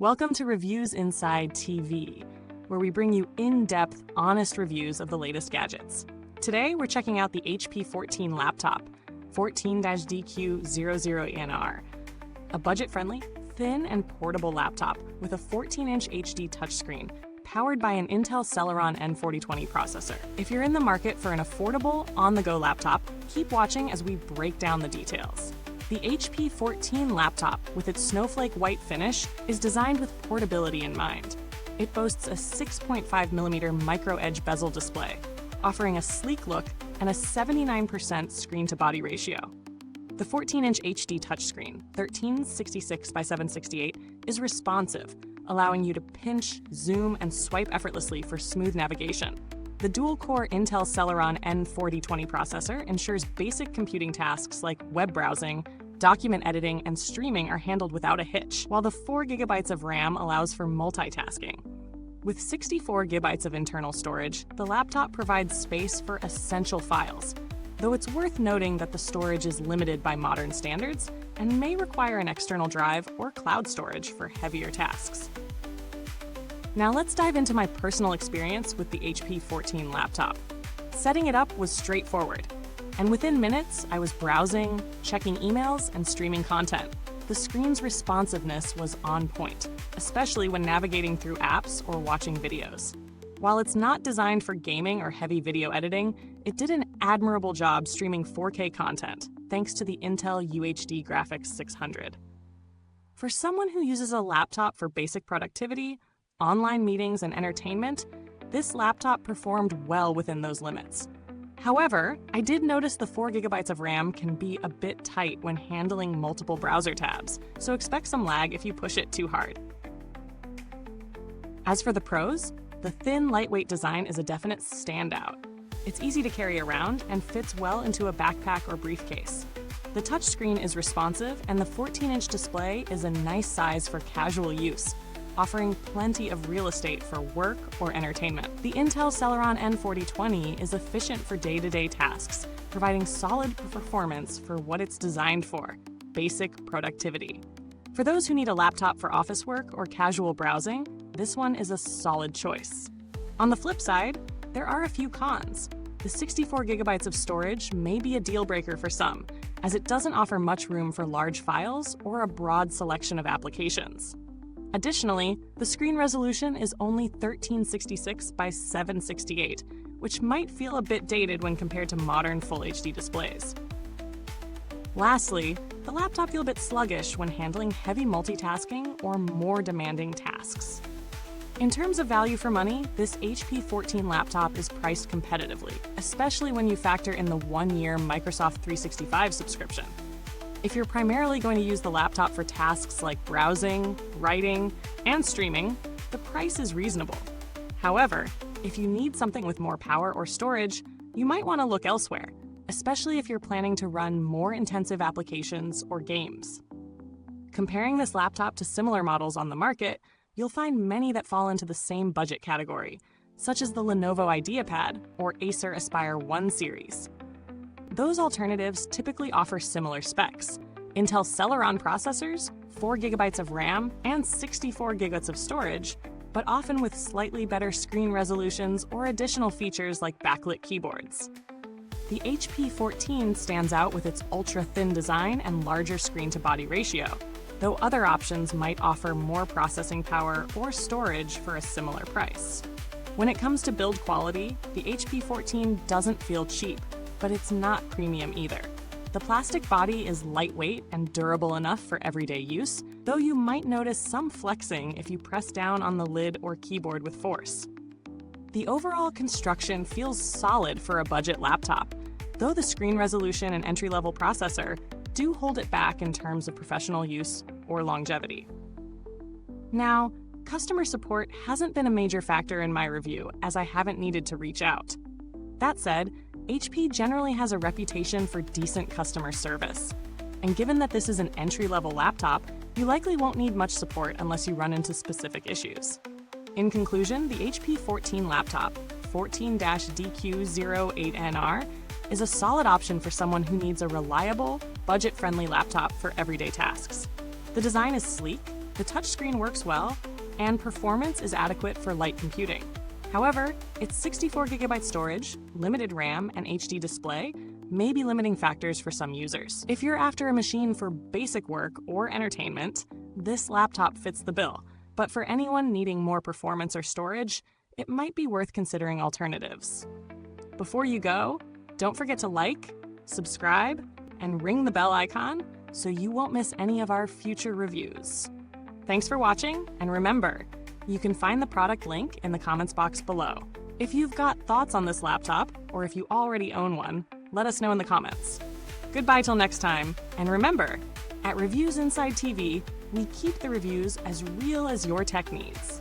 Welcome to Reviews Inside TV, where we bring you in-depth, honest reviews of the latest gadgets. Today, we're checking out the HP 14 laptop, 14-DQ00NR, a budget-friendly, thin and portable laptop with a 14-inch HD touchscreen powered by an Intel Celeron N4020 processor. If you're in the market for an affordable, on-the-go laptop, keep watching as we break down the details. The HP 14 laptop, with its snowflake white finish, is designed with portability in mind. It boasts a 6.5mm micro-edge bezel display, offering a sleek look and a 79% screen-to-body ratio. The 14-inch HD touchscreen, 1366 by 768, is responsive, allowing you to pinch, zoom, and swipe effortlessly for smooth navigation. The dual-core Intel Celeron N4020 processor ensures basic computing tasks like web browsing, document editing, and streaming are handled without a hitch, while the 4GB of RAM allows for multitasking. With 64GB of internal storage, the laptop provides space for essential files, though it's worth noting that the storage is limited by modern standards and may require an external drive or cloud storage for heavier tasks. Now let's dive into my personal experience with the HP 14 laptop. Setting it up was straightforward, and within minutes, I was browsing, checking emails, and streaming content. The screen's responsiveness was on point, especially when navigating through apps or watching videos. While it's not designed for gaming or heavy video editing, it did an admirable job streaming 4K content, thanks to the Intel UHD Graphics 600. For someone who uses a laptop for basic productivity, online meetings, and entertainment, this laptop performed well within those limits. However, I did notice the 4GB of RAM can be a bit tight when handling multiple browser tabs, so expect some lag if you push it too hard. As for the pros, the thin, lightweight design is a definite standout. It's easy to carry around and fits well into a backpack or briefcase. The touchscreen is responsive, and the 14-inch display is a nice size for casual use, offering plenty of real estate for work or entertainment. The Intel Celeron N4020 is efficient for day-to-day tasks, providing solid performance for what it's designed for: basic productivity. For those who need a laptop for office work or casual browsing, this one is a solid choice. On the flip side, there are a few cons. The 64GB of storage may be a deal breaker for some, as it doesn't offer much room for large files or a broad selection of applications. Additionally, the screen resolution is only 1366 by 768, which might feel a bit dated when compared to modern Full HD displays. Lastly, the laptop feels a bit sluggish when handling heavy multitasking or more demanding tasks. In terms of value for money, this HP 14 laptop is priced competitively, especially when you factor in the 1-year Microsoft 365 subscription. If you're primarily going to use the laptop for tasks like browsing, writing, and streaming, the price is reasonable. However, if you need something with more power or storage, you might want to look elsewhere, especially if you're planning to run more intensive applications or games. Comparing this laptop to similar models on the market, you'll find many that fall into the same budget category, such as the Lenovo IdeaPad or Acer Aspire 1 series. Those alternatives typically offer similar specs: Intel Celeron processors, 4GB of RAM, and 64GB of storage, but often with slightly better screen resolutions or additional features like backlit keyboards. The HP 14 stands out with its ultra-thin design and larger screen-to-body ratio, though other options might offer more processing power or storage for a similar price. When it comes to build quality, the HP 14 doesn't feel cheap, but it's not premium either. The plastic body is lightweight and durable enough for everyday use, though you might notice some flexing if you press down on the lid or keyboard with force. The overall construction feels solid for a budget laptop, though the screen resolution and entry-level processor do hold it back in terms of professional use or longevity. Now, customer support hasn't been a major factor in my review, as I haven't needed to reach out. That said, HP generally has a reputation for decent customer service, and given that this is an entry-level laptop, you likely won't need much support unless you run into specific issues. In conclusion, the HP 14 laptop, 14-DQ08NR, is a solid option for someone who needs a reliable, budget-friendly laptop for everyday tasks. The design is sleek, The touchscreen works well, and performance is adequate for light computing. However, its 64GB storage, limited RAM, and HD display may be limiting factors for some users. If you're after a machine for basic work or entertainment, this laptop fits the bill. But for anyone needing more performance or storage, it might be worth considering alternatives. Before you go, don't forget to like, subscribe, and ring the bell icon so you won't miss any of our future reviews. Thanks for watching, and remember, you can find the product link in the comments box below. If you've got thoughts on this laptop, or if you already own one, let us know in the comments. Goodbye till next time, and remember, at Reviews Inside TV, we keep the reviews as real as your tech needs.